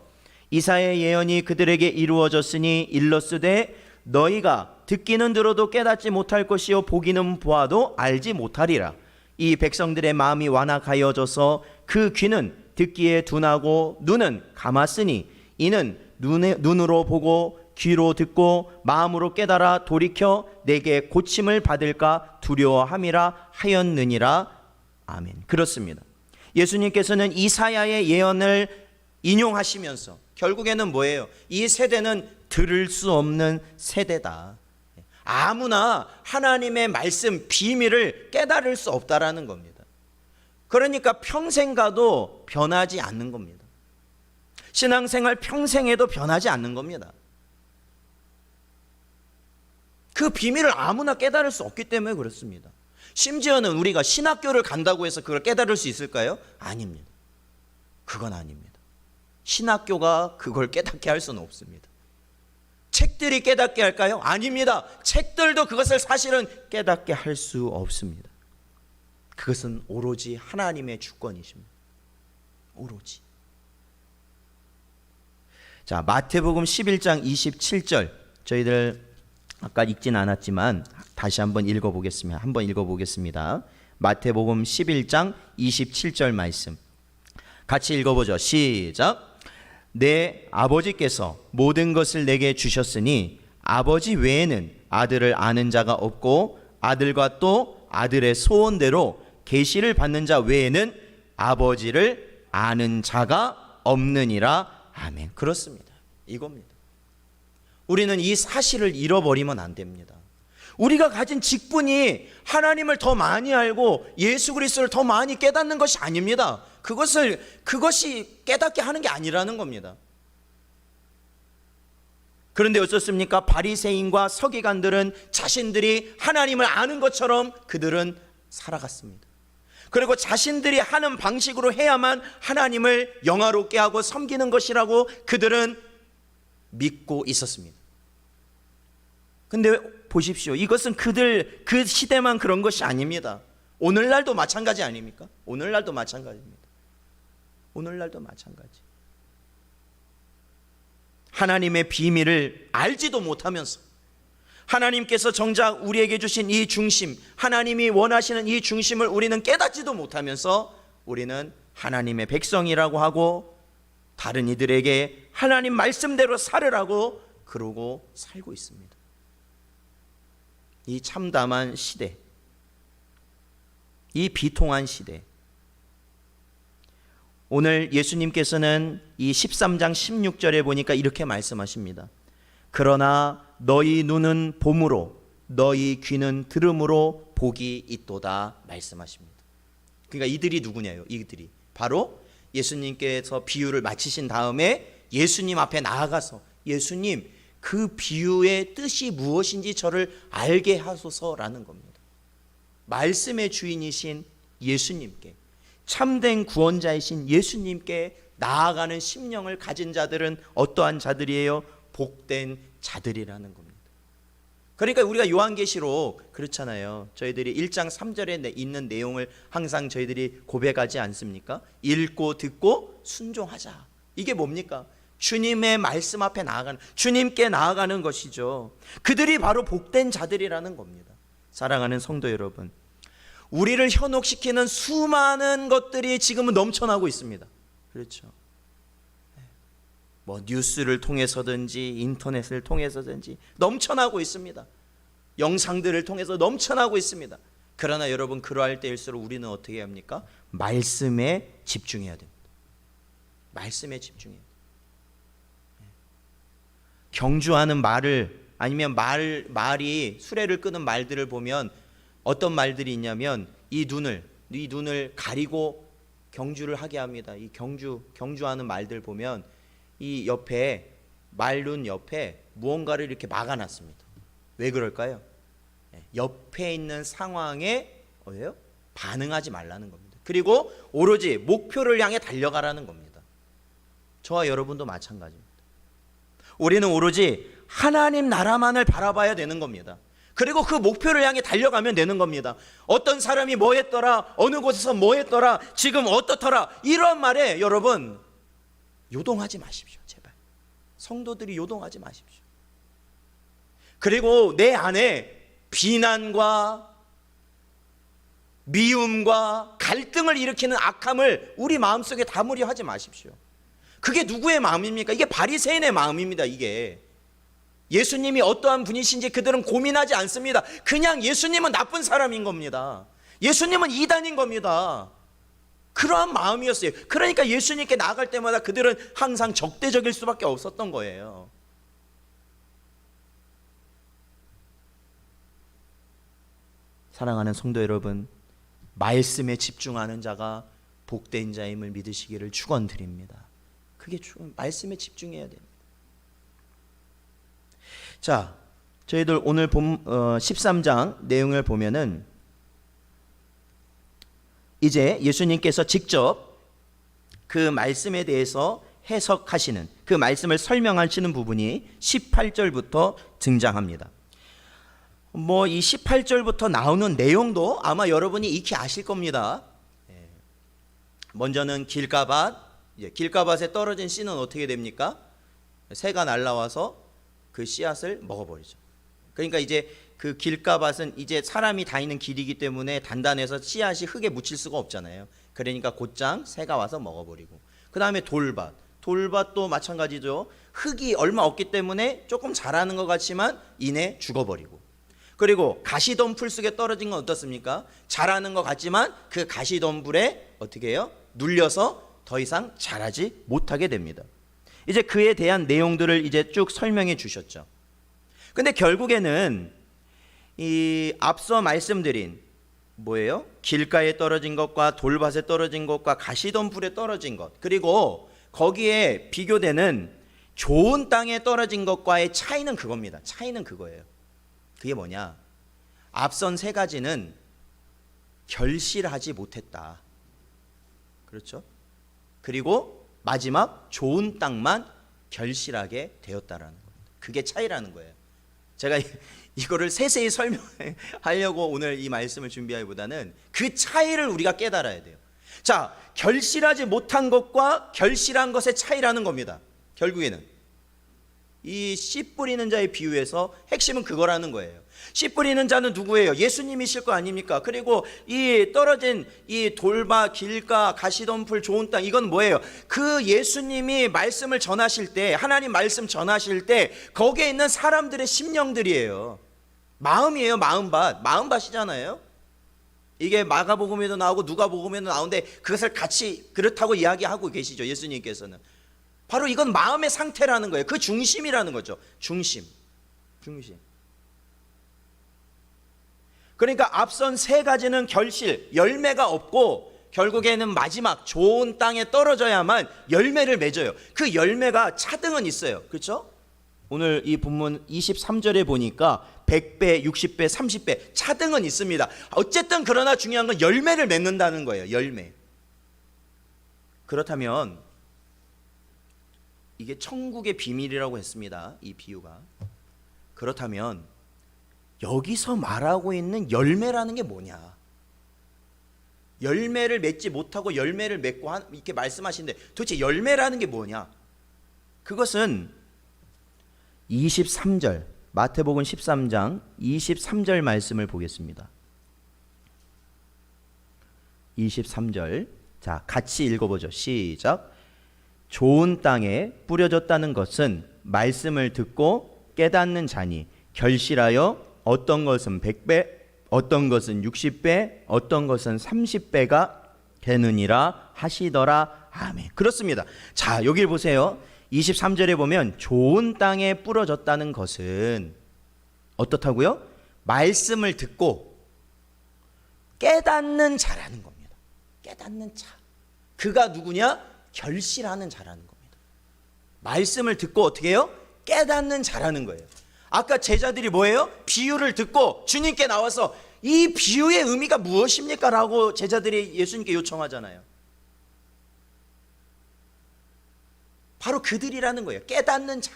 이사야의 예언이 그들에게 이루어졌으니 일렀으되 너희가 듣기는 들어도 깨닫지 못할 것이요 보기는 보아도 알지 못하리라. 이 백성들의 마음이 완악하여져서 그 귀는 듣기에 둔하고 눈은 감았으니 이는 눈으로 보고 귀로 듣고 마음으로 깨달아 돌이켜 내게 고침을 받을까 두려워함이라 하였느니라. 아멘. 그렇습니다. 예수님께서는 이사야의 예언을 인용하시면서 결국에는 뭐예요? 이 세대는 들을 수 없는 세대다. 아무나 하나님의 말씀 비밀을 깨달을 수 없다라는 겁니다. 그러니까 평생 가도 변하지 않는 겁니다. 신앙생활 평생에도 변하지 않는 겁니다. 그 비밀을 아무나 깨달을 수 없기 때문에 그렇습니다. 심지어는 우리가 신학교를 간다고 해서 그걸 깨달을 수 있을까요? 아닙니다. 그건 아닙니다. 신학교가 그걸 깨닫게 할 수는 없습니다. 책들이 깨닫게 할까요? 아닙니다. 책들도 그것을 사실은 깨닫게 할 수 없습니다. 그것은 오로지 하나님의 주권이십니다. 오로지. 자, 마태복음 11장 27절 저희들 아까 읽진 않았지만 다시 한번 읽어보겠습니다. 마태복음 11장 27절 말씀 같이 읽어보죠. 시작. 내 아버지께서 모든 것을 내게 주셨으니 아버지 외에는 아들을 아는 자가 없고 아들과 또 아들의 소원대로 계시를 받는 자 외에는 아버지를 아는 자가 없느니라. 아멘. 그렇습니다. 이겁니다. 우리는 이 사실을 잃어버리면 안 됩니다. 우리가 가진 직분이 하나님을 더 많이 알고 예수 그리스도를 더 많이 깨닫는 것이 아닙니다. 그것이 깨닫게 하는 게 아니라는 겁니다. 그런데 어떻습니까? 바리새인과 서기관들은 자신들이 하나님을 아는 것처럼 그들은 살아갔습니다. 그리고 자신들이 하는 방식으로 해야만 하나님을 영화롭게 하고 섬기는 것이라고 그들은 믿고 있었습니다. 근데 보십시오. 이것은 그 시대만 그런 것이 아닙니다. 오늘날도 마찬가지 아닙니까? 오늘날도 마찬가지입니다. 오늘날도 마찬가지. 하나님의 비밀을 알지도 못하면서 하나님께서 정작 우리에게 주신 이 중심, 하나님이 원하시는 이 중심을 우리는 깨닫지도 못하면서 우리는 하나님의 백성이라고 하고 다른 이들에게 하나님 말씀대로 살으라고 그러고 살고 있습니다. 이 참담한 시대, 이 비통한 시대, 오늘 예수님께서는 이 13장 16절에 보니까 이렇게 말씀하십니다. 그러나 너희 눈은 봄으로 너희 귀는 들음으로 복이 있도다 말씀하십니다. 그러니까 이들이 누구냐요? 이들이 바로 예수님께서 비유를 마치신 다음에 예수님 앞에 나아가서 예수님 그 비유의 뜻이 무엇인지 저를 알게 하소서라는 겁니다. 말씀의 주인이신 예수님께, 참된 구원자이신 예수님께 나아가는 심령을 가진 자들은 어떠한 자들이에요? 복된 자들이라는 겁니다. 그러니까 우리가 요한계시록 그렇잖아요. 저희들이 1장 3절에 있는 내용을 항상 저희들이 고백하지 않습니까? 읽고 듣고 순종하자. 이게 뭡니까? 주님의 말씀 앞에 나아가는, 주님께 나아가는 것이죠. 그들이 바로 복된 자들이라는 겁니다. 사랑하는 성도 여러분, 우리를 현혹시키는 수많은 것들이 지금은 넘쳐나고 있습니다. 그렇죠. 뭐 뉴스를 통해서든지 인터넷을 통해서든지 넘쳐나고 있습니다. 영상들을 통해서 넘쳐나고 있습니다. 그러나 여러분, 그러할 때일수록 우리는 어떻게 해야 합니까? 말씀에 집중해야 됩니다. 말씀에 집중해야 됩니다. 경주하는 말을, 아니면 말이 수레를 끄는 말들을 보면 어떤 말들이 있냐면 이 눈을 가리고 경주를 하게 합니다. 이 경주하는 말들 보면 이 옆에, 말눈 옆에 무언가를 이렇게 막아놨습니다. 왜 그럴까요? 옆에 있는 상황에 반응하지 말라는 겁니다. 그리고 오로지 목표를 향해 달려가라는 겁니다. 저와 여러분도 마찬가지입니다. 우리는 오로지 하나님 나라만을 바라봐야 되는 겁니다. 그리고 그 목표를 향해 달려가면 되는 겁니다. 어떤 사람이 뭐 했더라, 어느 곳에서 뭐 했더라, 지금 어떻더라, 이런 말에 여러분 요동하지 마십시오. 제발 성도들이 요동하지 마십시오. 그리고 내 안에 비난과 미움과 갈등을 일으키는 악함을 우리 마음속에 담으려 하지 마십시오. 그게 누구의 마음입니까? 이게 바리새인의 마음입니다. 이게 예수님이 어떠한 분이신지 그들은 고민하지 않습니다. 그냥 예수님은 나쁜 사람인 겁니다. 예수님은 이단인 겁니다. 그러한 마음이었어요. 그러니까 예수님께 나아갈 때마다 그들은 항상 적대적일 수밖에 없었던 거예요. 사랑하는 성도 여러분, 말씀에 집중하는 자가 복된 자임을 믿으시기를 축원드립니다. 그게 말씀에 집중해야 됩니다. 자, 저희들 오늘 13장 내용을 보면은 이제 예수님께서 직접 그 말씀에 대해서 해석하시는, 그 말씀을 설명하시는 부분이 18절부터 등장합니다. 이 18절부터 나오는 내용도 아마 여러분이 익히 아실 겁니다. 먼저는 길가밭, 길가밭에 떨어진 씨는 어떻게 됩니까? 새가 날라와서 그 씨앗을 먹어버리죠. 그러니까 이제 그 길가밭은 이제 사람이 다니는 길이기 때문에 단단해서 씨앗이 흙에 묻힐 수가 없잖아요. 그러니까 곧장 새가 와서 먹어버리고, 그 다음에 돌밭도 마찬가지죠. 흙이 얼마 없기 때문에 조금 자라는 것 같지만 이내 죽어버리고, 그리고 가시덤불 속에 떨어진 건 어떻습니까? 자라는 것 같지만 그 가시덤불에 어떻게 해요? 눌려서 더 이상 자라지 못하게 됩니다. 이제 그에 대한 내용들을 이제 쭉 설명해 주셨죠. 근데 결국에는 이 앞서 말씀드린 뭐예요? 길가에 떨어진 것과 돌밭에 떨어진 것과 가시덤불에 떨어진 것, 그리고 거기에 비교되는 좋은 땅에 떨어진 것과의 차이는 그겁니다. 차이는 그거예요. 그게 뭐냐? 앞선 세 가지는 결실하지 못했다. 그렇죠? 그리고 마지막 좋은 땅만 결실하게 되었다라는 겁니다. 그게 차이라는 거예요. 제가 이거를 세세히 설명하려고 오늘 이 말씀을 준비하기보다는 그 차이를 우리가 깨달아야 돼요. 자, 결실하지 못한 것과 결실한 것의 차이라는 겁니다. 결국에는 이 씨 뿌리는 자의 비유에서 핵심은 그거라는 거예요. 씨 뿌리는 자는 누구예요? 예수님이실 거 아닙니까? 그리고 이 떨어진 이 돌밭, 길가, 가시덤불, 좋은 땅, 이건 뭐예요? 그 예수님이 말씀을 전하실 때, 하나님 말씀 전하실 때 거기에 있는 사람들의 심령들이에요. 마음이에요. 마음밭이잖아요. 이게 마가복음에도 나오고 누가복음에도 나오는데 그것을 같이 그렇다고 이야기하고 계시죠. 예수님께서는. 바로 이건 마음의 상태라는 거예요. 그 중심이라는 거죠. 중심. 그러니까 앞선 세 가지는 결실, 열매가 없고 결국에는 마지막 좋은 땅에 떨어져야만 열매를 맺어요. 그 열매가 차등은 있어요. 그렇죠? 오늘 이 본문 23절에 보니까 100배, 60배, 30배 차등은 있습니다. 어쨌든 그러나 중요한 건 열매를 맺는다는 거예요. 열매. 그렇다면 이게 천국의 비밀이라고 했습니다. 이 비유가. 그렇다면 여기서 말하고 있는 열매라는 게 뭐냐? 열매를 맺지 못하고 열매를 맺고 이렇게 말씀하시는데 도대체 열매라는 게 뭐냐? 그것은 23절, 마태복음 13장 23절 말씀을 보겠습니다. 23절, 자, 같이 읽어보죠. 시작. 좋은 땅에 뿌려졌다는 것은 말씀을 듣고 깨닫는 자니 결실하여 어떤 것은 100배, 어떤 것은 60배, 어떤 것은 30배가 되느니라 하시더라. 아멘. 그렇습니다. 자, 여기를 보세요. 23절에 보면 좋은 땅에 뿌려졌다는 것은 어떻다고요? 말씀을 듣고 깨닫는 자라는 겁니다. 깨닫는 자. 그가 누구냐? 결실하는 자라는 겁니다. 말씀을 듣고 어떻게 해요? 깨닫는 자라는 거예요. 아까 제자들이 뭐예요? 비유를 듣고 주님께 나와서 이 비유의 의미가 무엇입니까? 라고 제자들이 예수님께 요청하잖아요. 바로 그들이라는 거예요. 깨닫는 자.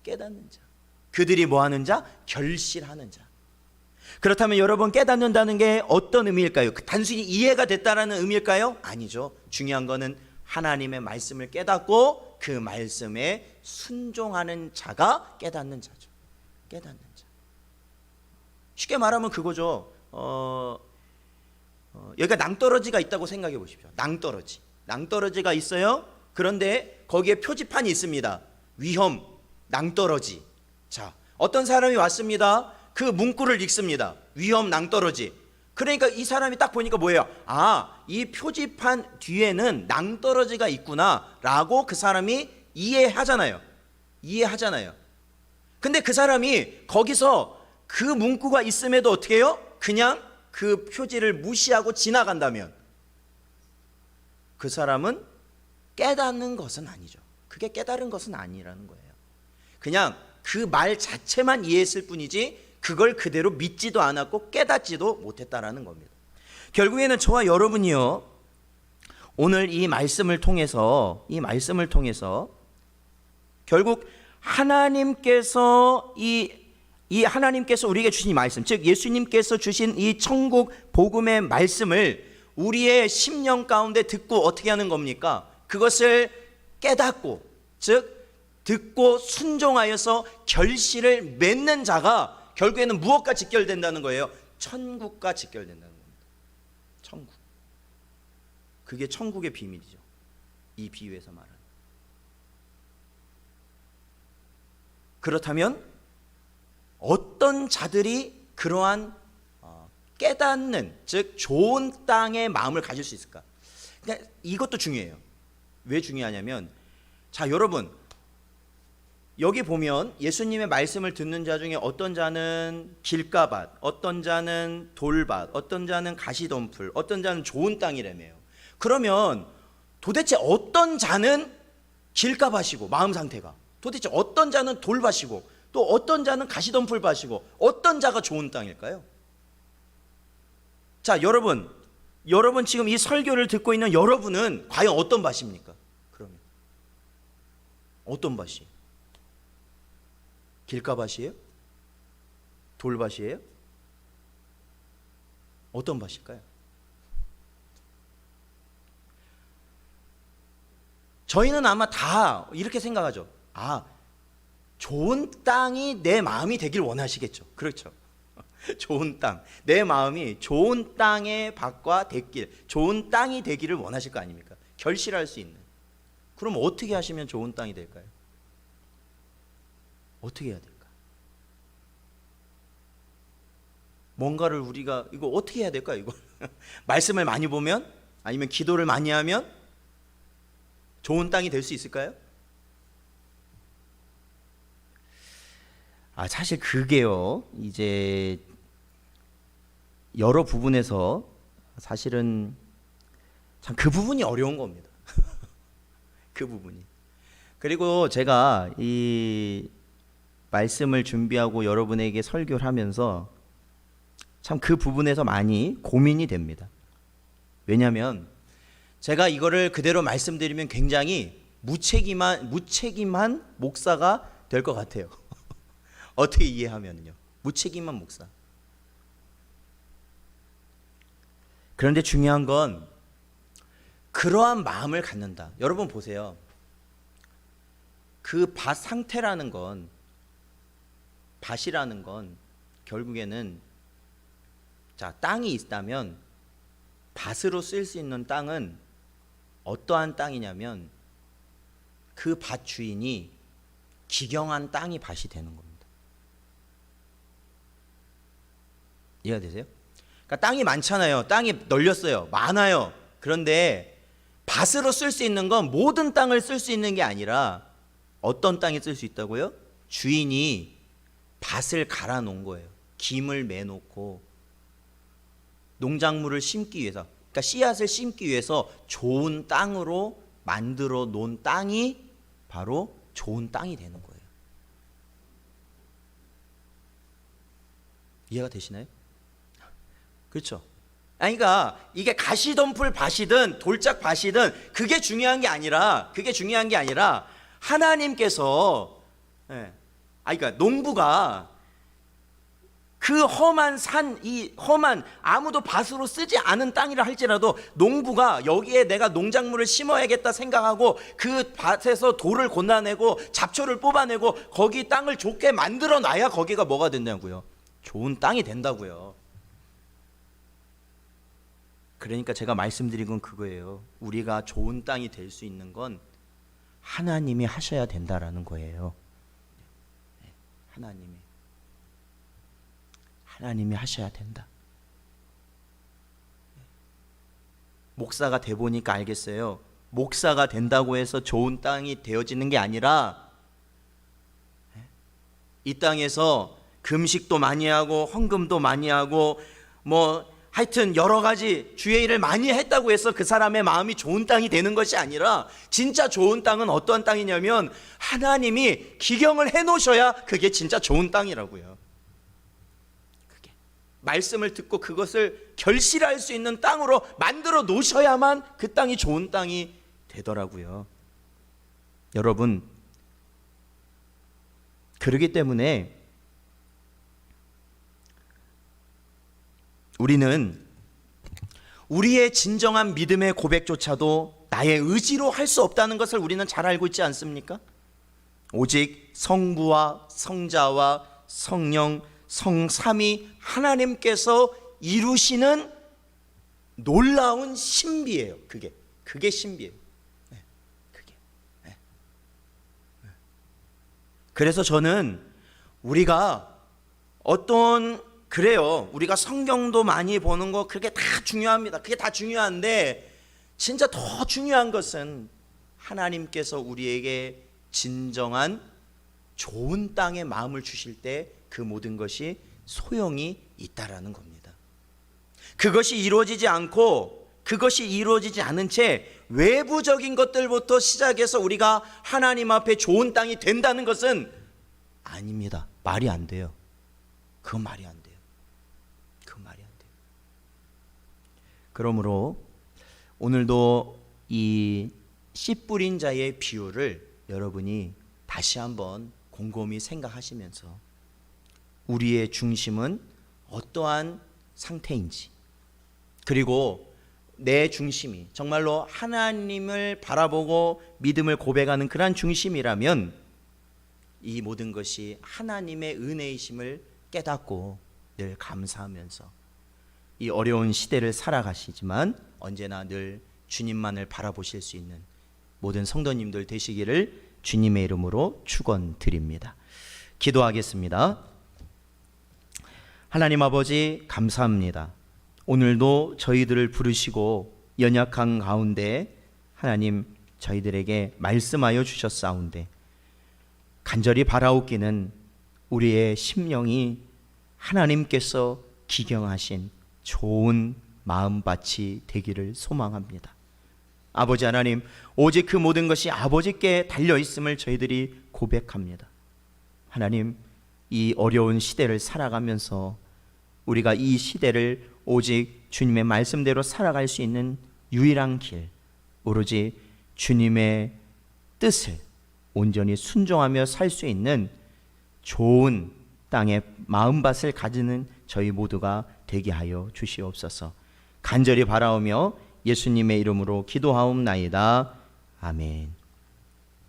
깨닫는 자. 그들이 뭐 하는 자? 결실하는 자. 그렇다면 여러분, 깨닫는다는 게 어떤 의미일까요? 단순히 이해가 됐다라는 의미일까요? 아니죠. 중요한 거는 하나님의 말씀을 깨닫고 그 말씀에 순종하는 자가 깨닫는 자죠. 깨닫는 자. 쉽게 말하면 그거죠. 여기가 낭떠러지가 있다고 생각해 보십시오. 낭떠러지가 있어요. 그런데 거기에 표지판이 있습니다. 위험, 낭떠러지. 자, 어떤 사람이 왔습니다. 그 문구를 읽습니다. 위험, 낭떠러지. 그러니까 이 사람이 딱 보니까 뭐예요? 아, 이 표지판 뒤에는 낭떠러지가 있구나 라고 그 사람이 이해하잖아요. 근데 그 사람이 거기서 그 문구가 있음에도 어떻게 해요? 그냥 그 표지를 무시하고 지나간다면 그 사람은 깨닫는 것은 아니죠. 그게 깨달은 것은 아니라는 거예요. 그냥 그 말 자체만 이해했을 뿐이지 그걸 그대로 믿지도 않았고 깨닫지도 못했다라는 겁니다. 결국에는 저와 여러분이요, 오늘 이 말씀을 통해서 결국 하나님께서 하나님께서 우리에게 주신 이 말씀, 즉 예수님께서 주신 이 천국 복음의 말씀을 우리의 심령 가운데 듣고 어떻게 하는 겁니까? 그것을 깨닫고, 즉 듣고 순종하여서 결실을 맺는 자가 결국에는 무엇과 직결된다는 거예요? 천국과 직결된다는 겁니다. 천국. 그게 천국의 비밀이죠. 이 비유에서 말하는. 그렇다면 어떤 자들이 그러한 깨닫는, 즉 좋은 땅의 마음을 가질 수 있을까? 그러니까 이것도 중요해요. 왜 중요하냐면, 자 여러분, 여기 보면 예수님의 말씀을 듣는 자 중에 어떤 자는 길가밭, 어떤 자는 돌밭, 어떤 자는 가시덤불, 어떤 자는 좋은 땅이라며요. 그러면 도대체 어떤 자는 길가밭이고 마음 상태가, 도대체 어떤 자는 돌밭이고 또 어떤 자는 가시덤불밭이고 어떤 자가 좋은 땅일까요? 자 여러분 지금 이 설교를 듣고 있는 여러분은 과연 어떤 밭입니까? 그러면 어떤 밭이? 길가밭이에요? 돌밭이에요? 어떤 밭일까요? 저희는 아마 다 이렇게 생각하죠. 좋은 땅이 내 마음이 되길 원하시겠죠. 그렇죠. 좋은 땅, 내 마음이 좋은 땅의 밭과 될, 좋은 땅이 되기를 원하실 거 아닙니까? 결실할 수 있는. 그럼 어떻게 하시면 좋은 땅이 될까요? 어떻게 해야 될까? 뭔가를 우리가 이거 어떻게 해야 될까? 이거 말씀을 많이 보면, 아니면 기도를 많이 하면 좋은 땅이 될 수 있을까요? 사실 그게요, 이제 여러 부분에서 사실은 참 그 부분이 어려운 겁니다. 그 부분이. 그리고 제가 이 말씀을 준비하고 여러분에게 설교를 하면서 참 그 부분에서 많이 고민이 됩니다. 왜냐하면 제가 이거를 그대로 말씀드리면 굉장히 무책임한 목사가 될 것 같아요. 어떻게 이해하면요? 무책임한 목사. 그런데 중요한 건 그러한 마음을 갖는다. 여러분 보세요. 그 밭 상태라는 건, 밭이라는 건 결국에는, 자 땅이 있다면 밭으로 쓸 수 있는 땅은 어떠한 땅이냐면 그 밭 주인이 기경한 땅이 밭이 되는 겁니다. 이해가 되세요? 그러니까 땅이 많잖아요. 땅이 널렸어요. 많아요. 그런데 밭으로 쓸 수 있는 건 모든 땅을 쓸 수 있는 게 아니라 어떤 땅에 쓸 수 있다고요? 주인이 밭을 갈아 놓은 거예요. 김을 매놓고 농작물을 심기 위해서, 그러니까 씨앗을 심기 위해서 좋은 땅으로 만들어 놓은 땅이 바로 좋은 땅이 되는 거예요. 이해가 되시나요? 그렇죠? 그러니까 이게 가시덤불 밭이든 돌짝 밭이든 그게 중요한 게 아니라 하나님께서, 그러니까 농부가 그 험한 산, 이 험한 아무도 밭으로 쓰지 않은 땅이라 할지라도 농부가 여기에 내가 농작물을 심어야겠다 생각하고 그 밭에서 돌을 골라내고 잡초를 뽑아내고 거기 땅을 좋게 만들어 놔야 거기가 뭐가 된다고요? 좋은 땅이 된다고요. 그러니까 제가 말씀드린 건 그거예요. 우리가 좋은 땅이 될 수 있는 건 하나님이 하셔야 된다라는 거예요. 하나님이 하셔야 된다. 목사가 돼 보니까 알겠어요. 목사가 된다고 해서 좋은 땅이 되어지는 게 아니라 이 땅에서 금식도 많이 하고 헌금도 많이 하고 뭐 하여튼 여러 가지 주의 일을 많이 했다고 해서 그 사람의 마음이 좋은 땅이 되는 것이 아니라, 진짜 좋은 땅은 어떠한 땅이냐면 하나님이 기경을 해놓으셔야 그게 진짜 좋은 땅이라고요. 그게 말씀을 듣고 그것을 결실할 수 있는 땅으로 만들어 놓으셔야만 그 땅이 좋은 땅이 되더라고요. 여러분, 그러기 때문에 우리는 우리의 진정한 믿음의 고백조차도 나의 의지로 할 수 없다는 것을 우리는 잘 알고 있지 않습니까? 오직 성부와 성자와 성령, 성삼위 하나님께서 이루시는 놀라운 신비예요. 그게 신비예요. 그래서 저는 우리가 그래요. 우리가 성경도 많이 보는 거 그게 다 중요합니다. 그게 다 중요한데 진짜 더 중요한 것은 하나님께서 우리에게 진정한 좋은 땅에 마음을 주실 때 그 모든 것이 소용이 있다라는 겁니다. 그것이 이루어지지 않은 채 외부적인 것들부터 시작해서 우리가 하나님 앞에 좋은 땅이 된다는 것은 아닙니다. 말이 안 돼요. 그건 말이 안 돼요. 그러므로 오늘도 이 씨 뿌린 자의 비유를 여러분이 다시 한번 곰곰이 생각하시면서 우리의 중심은 어떠한 상태인지, 그리고 내 중심이 정말로 하나님을 바라보고 믿음을 고백하는 그러한 중심이라면 이 모든 것이 하나님의 은혜이심을 깨닫고 늘 감사하면서 이 어려운 시대를 살아가시지만 언제나 늘 주님만을 바라보실 수 있는 모든 성도님들 되시기를 주님의 이름으로 축원드립니다. 기도하겠습니다. 하나님 아버지, 감사합니다. 오늘도 저희들을 부르시고 연약한 가운데 하나님 저희들에게 말씀하여 주셨사온데, 간절히 바라옵기는 우리의 심령이 하나님께서 기경하신 좋은 마음밭이 되기를 소망합니다. 아버지 하나님, 오직 그 모든 것이 아버지께 달려있음을 저희들이 고백합니다. 하나님, 이 어려운 시대를 살아가면서 우리가 이 시대를 오직 주님의 말씀대로 살아갈 수 있는 유일한 길, 오로지 주님의 뜻을 온전히 순종하며 살 수 있는 좋은 땅의 마음밭을 가지는 저희 모두가 되게 하여 주시옵소서. 간절히 바라오며 예수님의 이름으로 기도하옵나이다. 아멘.